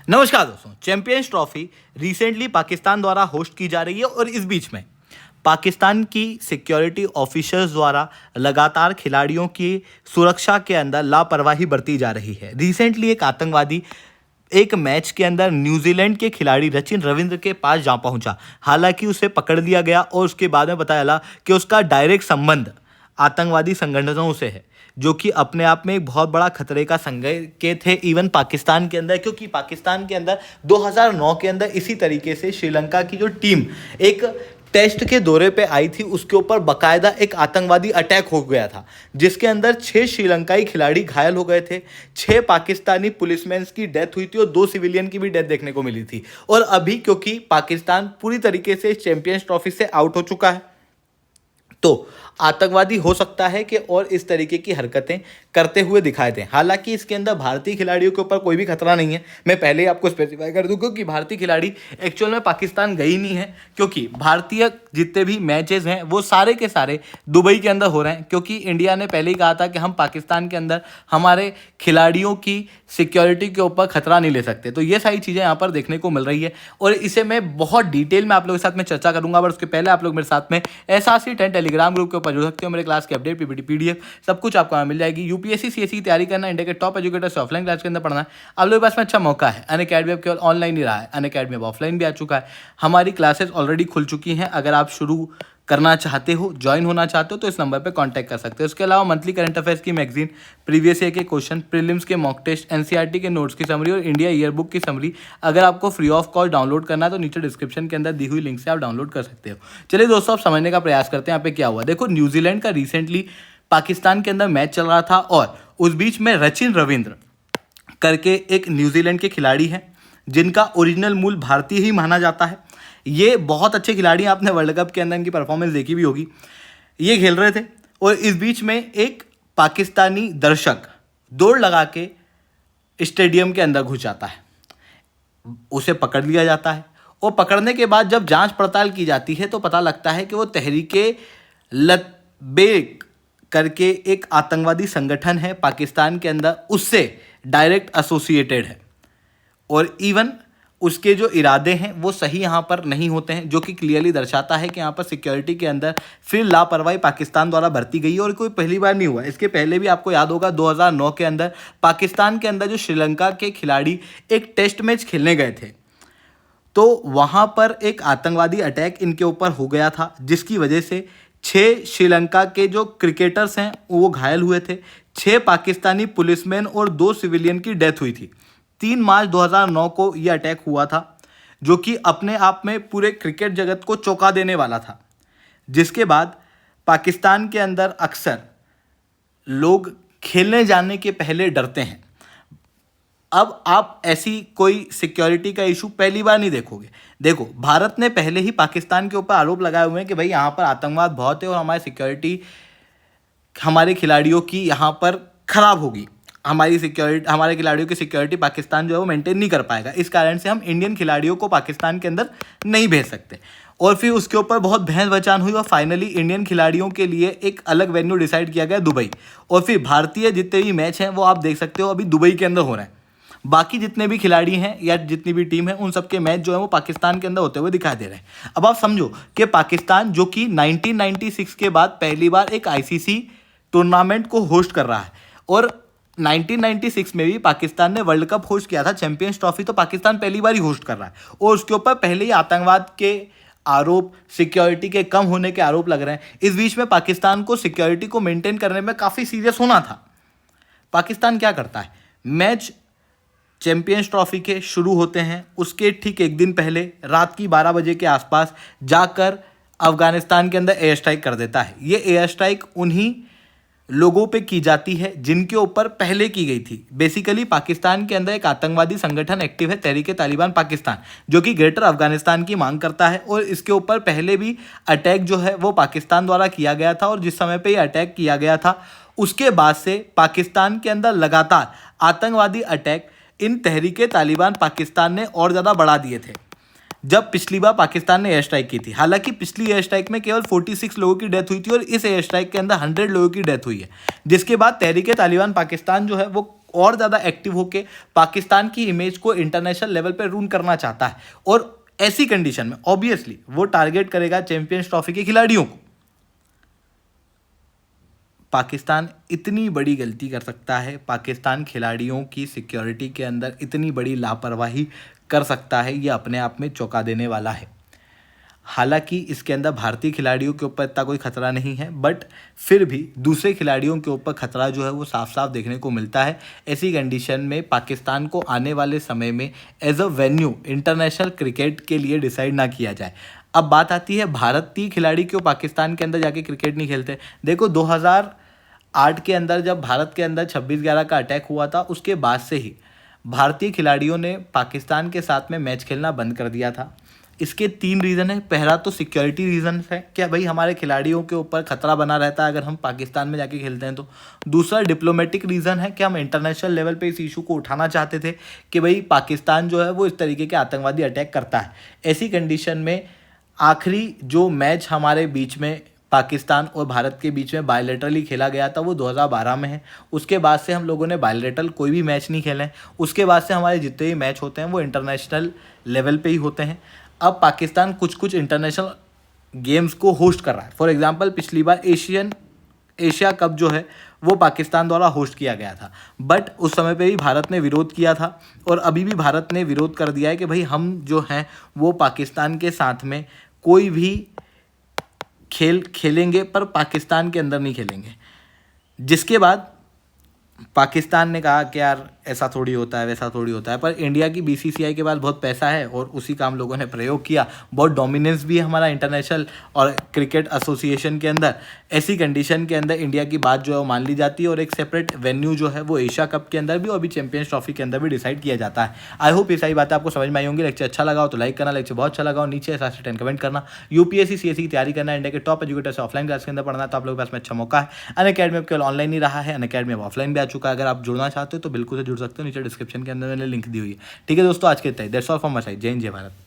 नमस्कार दोस्तों, champions trophy recently Pakistan द्वारा होस्ट की जा रही है और इस बीच में पाकिस्तान की सिक्योरिटी ऑफिसर्स द्वारा लगातार खिलाड़ियों की सुरक्षा के अंदर लापरवाही बरती जा रही है। रिसेंटली एक आतंकवादी एक मैच के अंदर न्यूजीलैंड के खिलाड़ी सचिन रविंद्र के पास जा पहुंचा। हालांकि उसे पकड़ लिया गया और उसके बाद में पता चला कि उसका डायरेक्ट संबंध आतंकवादी संगठनों से है, जो कि अपने आप में एक बहुत बड़ा खतरे का संकेत है इवन पाकिस्तान के अंदर, क्योंकि पाकिस्तान के अंदर 2009 के अंदर इसी तरीके से श्रीलंका की जो टीम एक टेस्ट के दौरे पे आई थी, उसके ऊपर बकायदा एक आतंकवादी अटैक हो गया था, जिसके अंदर 6 श्रीलंकाई खिलाड़ी घायल हो गए थे, 6 पाकिस्तानी पुलिसमैन की डेथ हुई थी और 2 सिविलियन की भी डेथ देखने को मिली थी। और अभी क्योंकि पाकिस्तान पूरी तरीके से चैंपियंस ट्रॉफी से आउट हो चुका है, तो आतंकवादी हो सकता है कि और इस तरीके की हरकतें करते हुए दिखाई दें। हालांकि इसके अंदर भारतीय खिलाड़ियों के ऊपर कोई भी खतरा नहीं है। मैं पहले ही आपको स्पेसिफाई कर दूं क्योंकि भारतीय खिलाड़ी एक्चुअल में पाकिस्तान गई नहीं है, क्योंकि भारतीय जितने भी मैचेस हैं वो सारे के सारे दुबई के अंदर हो रहे हैं, क्योंकि इंडिया ने पहले ही कहा था कि हम पाकिस्तान के अंदर हमारे खिलाड़ियों की सिक्योरिटी के ऊपर खतरा नहीं ले सकते। तो ये सारी चीज़ें यहाँ पर देखने को मिल रही है और इसे मैं बहुत डिटेल में आप लोगों के साथ में चर्चा करूंगा। बट उसके पहले आप लोग मेरे साथ में SRC10 टेलीग्राम ग्रुप के ऊपर जुड़ सकते हो। मेरे क्लास की अपडेट PDF सब कुछ आपको वहाँ मिल जाएगी। यूपीएससी CSE की तैयारी करना, इंडिया के टॉप एजुकेटर से ऑफलाइन क्लास के अंदर पढ़ना है, आप लोगों के पास में अच्छा मौका है। अनअकैडमी अब केवल ऑनलाइन ही रहा है, अनअकैडमी अब ऑफलाइन भी आ चुका है। हमारी क्लासेस ऑलरेडी खुल चुकी हैं। अगर आप शुरू करना चाहते हो, ज्वाइन होना चाहते हो, तो इस नंबर पे कांटेक्ट कर सकते हो। इसके अलावा मंथली करंट अफेयर्स की मैगजीन, प्रीवियस ईयर के क्वेश्चन, प्रीलिम्स के मॉक टेस्ट, NCERT के नोट्स की समरी और इंडिया ईयर बुक की समरी अगर आपको फ्री ऑफ कॉस्ट डाउनलोड करना है तो नीचे डिस्क्रिप्शन के अंदर दी हुई लिंक से आप डाउनलोड कर सकते हो। चलिए दोस्तों, आप समझने का प्रयास करते हैं यहाँ पे क्या हुआ। देखो, न्यूजीलैंड का रिसेंटली पाकिस्तान के अंदर मैच चल रहा था और उस बीच में सचिन रविंद्र करके एक न्यूजीलैंड के खिलाड़ी हैं, जिनका ओरिजिनल मूल भारतीय ही माना जाता है। ये बहुत अच्छे खिलाड़ी हैं, आपने वर्ल्ड कप के अंदर इनकी परफॉर्मेंस देखी भी होगी। ये खेल रहे थे और इस बीच में एक पाकिस्तानी दर्शक दौड़ लगा के स्टेडियम के अंदर घुस जाता है। उसे पकड़ लिया जाता है और पकड़ने के बाद जब जांच पड़ताल की जाती है तो पता लगता है कि वो तहरीके लब्बैक करके एक आतंकवादी संगठन है पाकिस्तान के अंदर, उससे डायरेक्ट एसोसिएटेड है और इवन उसके जो इरादे हैं वो सही यहाँ पर नहीं होते हैं, जो कि क्लियरली दर्शाता है कि यहाँ पर सिक्योरिटी के अंदर फिर लापरवाही पाकिस्तान द्वारा बरती गई है। और कोई पहली बार नहीं हुआ, इसके पहले भी आपको याद होगा 2009 के अंदर पाकिस्तान के अंदर जो श्रीलंका के खिलाड़ी एक टेस्ट मैच खेलने गए थे, तो वहाँ पर एक आतंकवादी अटैक इनके ऊपर हो गया था, जिसकी वजह से 6 श्रीलंका के जो क्रिकेटर्स हैं वो घायल हुए थे, 6 पाकिस्तानी पुलिसमैन और 2 सिविलियन की डेथ हुई थी। 3 मार्च 2009 को यह अटैक हुआ था, जो कि अपने आप में पूरे क्रिकेट जगत को चौंका देने वाला था। जिसके बाद पाकिस्तान के अंदर अक्सर लोग खेलने जाने के पहले डरते हैं। अब आप ऐसी कोई सिक्योरिटी का इशू पहली बार नहीं देखोगे। देखो, भारत ने पहले ही पाकिस्तान के ऊपर आरोप लगाए हुए हैं कि भाई यहाँ पर आतंकवाद बहुत है और हमारी सिक्योरिटी, हमारे खिलाड़ियों की यहाँ पर खराब होगी, हमारी सिक्योरिटी, हमारे खिलाड़ियों की सिक्योरिटी पाकिस्तान जो है वो मेंटेन नहीं कर पाएगा, इस कारण से हम इंडियन खिलाड़ियों को पाकिस्तान के अंदर नहीं भेज सकते। और फिर उसके ऊपर बहुत बहस बचान हुई और फाइनली इंडियन खिलाड़ियों के लिए एक अलग वेन्यू डिसाइड किया गया, दुबई। और फिर भारतीय जितने भी मैच हैं वो आप देख सकते हो अभी दुबई के अंदर हो रहे हैं। बाकी जितने भी खिलाड़ी हैं या जितनी भी टीम है, उन सबके मैच जो है वो पाकिस्तान के अंदर होते हुए दिखाई दे रहे हैं। अब आप समझो कि पाकिस्तान, जो कि 1996 के बाद पहली बार एक ICC टूर्नामेंट को होस्ट कर रहा है, और 1996 में भी पाकिस्तान ने वर्ल्ड कप होस्ट किया था, चैंपियंस ट्रॉफी तो पाकिस्तान पहली बार ही होस्ट कर रहा है, और उसके ऊपर पहले ही आतंकवाद के आरोप, सिक्योरिटी के कम होने के आरोप लग रहे हैं। इस बीच में पाकिस्तान को सिक्योरिटी को मेंटेन करने में काफ़ी सीरियस होना था। पाकिस्तान क्या करता है, मैच चैंपियंस ट्रॉफी के शुरू होते हैं उसके ठीक एक दिन पहले रात की 12 बजे के आसपास जाकर अफगानिस्तान के अंदर एयर स्ट्राइक कर देता है। ये एयर स्ट्राइक उन्हीं लोगों पे की जाती है जिनके ऊपर पहले की गई थी। बेसिकली पाकिस्तान के अंदर एक आतंकवादी संगठन एक्टिव है, तहरीक-ए-तालिबान पाकिस्तान, जो कि ग्रेटर अफगानिस्तान की मांग करता है, और इसके ऊपर पहले भी अटैक जो है वो पाकिस्तान द्वारा किया गया था। और जिस समय पे ये अटैक किया गया था उसके बाद से पाकिस्तान के अंदर लगातार आतंकवादी अटैक इन तहरीक-ए-तालिबान पाकिस्तान ने और ज़्यादा बढ़ा दिए थे जब पिछली बार पाकिस्तान ने एयर स्ट्राइक की थी। हालांकि पिछली एयर स्ट्राइक में केवल 46 लोगों की डेथ हुई थी और इस एयर स्ट्राइक के अंदर 100 लोगों की डेथ हुई है, जिसके बाद तहरीक-ए-तालिबान पाकिस्तान जो है वो और ज़्यादा एक्टिव होकर पाकिस्तान की इमेज को इंटरनेशनल लेवल पर रूल करना चाहता है, और ऐसी कंडीशन में ऑब्वियसली वो टारगेट करेगा चैंपियंस ट्रॉफी के खिलाड़ियों को। पाकिस्तान इतनी बड़ी गलती कर सकता है, पाकिस्तान खिलाड़ियों की सिक्योरिटी के अंदर इतनी बड़ी लापरवाही कर सकता है, ये अपने आप में चौंका देने वाला है। हालांकि इसके अंदर भारतीय खिलाड़ियों के ऊपर इतना कोई खतरा नहीं है, बट फिर भी दूसरे खिलाड़ियों के ऊपर खतरा जो है वो साफ साफ देखने को मिलता है। ऐसी कंडीशन में पाकिस्तान को आने वाले समय में as a venue international cricket के लिए डिसाइड ना किया जाए। अब बात आती है भारतीय खिलाड़ी क्यों पाकिस्तान के अंदर जाके क्रिकेट नहीं खेलते। देखो 2008 के अंदर जब भारत के अंदर 26/11 का अटैक हुआ था, उसके बाद से ही भारतीय खिलाड़ियों ने पाकिस्तान के साथ में मैच खेलना बंद कर दिया था। इसके 3 रीज़न है। पहला तो सिक्योरिटी रीज़न है, क्या भाई हमारे खिलाड़ियों के ऊपर खतरा बना रहता है अगर हम पाकिस्तान में जाके खेलते हैं तो। दूसरा डिप्लोमेटिक रीज़न है कि हम इंटरनेशनल लेवल पे इस इशू को उठाना चाहते थे कि भाई पाकिस्तान जो है वो इस तरीके के आतंकवादी अटैक करता है। ऐसी कंडीशन में आखिरी जो मैच हमारे बीच में पाकिस्तान और भारत के बीच में बायलैटरली खेला गया था वो 2012 में है। उसके बाद से हम लोगों ने बायलैटरल कोई भी मैच नहीं खेले हैं। उसके बाद से हमारे जितने भी मैच होते हैं वो इंटरनेशनल लेवल पे ही होते हैं। अब पाकिस्तान कुछ कुछ इंटरनेशनल गेम्स को होस्ट कर रहा है। फॉर एग्जांपल पिछली बार एशिया कप जो है वो पाकिस्तान द्वारा होस्ट किया गया था, बट उस समय पे भी भारत ने विरोध किया था, और अभी भी भारत ने विरोध कर दिया है कि भाई हम जो हैं वो पाकिस्तान के साथ में कोई भी खेल खेलेंगे पर पाकिस्तान के अंदर नहीं खेलेंगे। जिसके बाद पाकिस्तान ने कहा कि यार ऐसा थोड़ी होता है, वैसा थोड़ी होता है, पर इंडिया की बीसीसीआई के पास बहुत पैसा है और उसी का हम लोगों ने प्रयोग किया। बहुत डोमिनेंस भी है हमारा इंटरनेशनल और क्रिकेट एसोसिएशन के अंदर। ऐसी कंडीशन के अंदर इंडिया की बात जो है वो मान ली जाती है, और एक सेपरेट वेन्यू जो है वो एशिया कप के अंदर भी और अभी चैंपियंस ट्रॉफी के अंदर भी डिसाइड किया जाता है। आई होप ये सारी बातें आपको समझ में आई होंगी। लेक्चर अच्छा लगा हो तो लाइक करना, लेक्चर बहुत अच्छा लगा हो नीचे 7 कमेंट करना। यूपीएससी सीएससी की तैयारी करना है, इंडिया के टॉप एजुकेटर से ऑफलाइन क्लास के अंदर पढ़ना, तो आप लोगों के पास में अच्छा मौका है। अनअकैडमी केवल ऑनलाइन ही रहा है, अनअकैडमी अब ऑफलाइन भी आ चुका है। अगर आप जुड़ना चाहते हो तो बिल्कुल से जुड़ सकते हो, नीचे डिस्क्रिप्शन के अंदर मैंने लिंक दी हुई है। ठीक है दोस्तों, आज के इतना ही। That's all from my side. जय हिंद, जय भारत।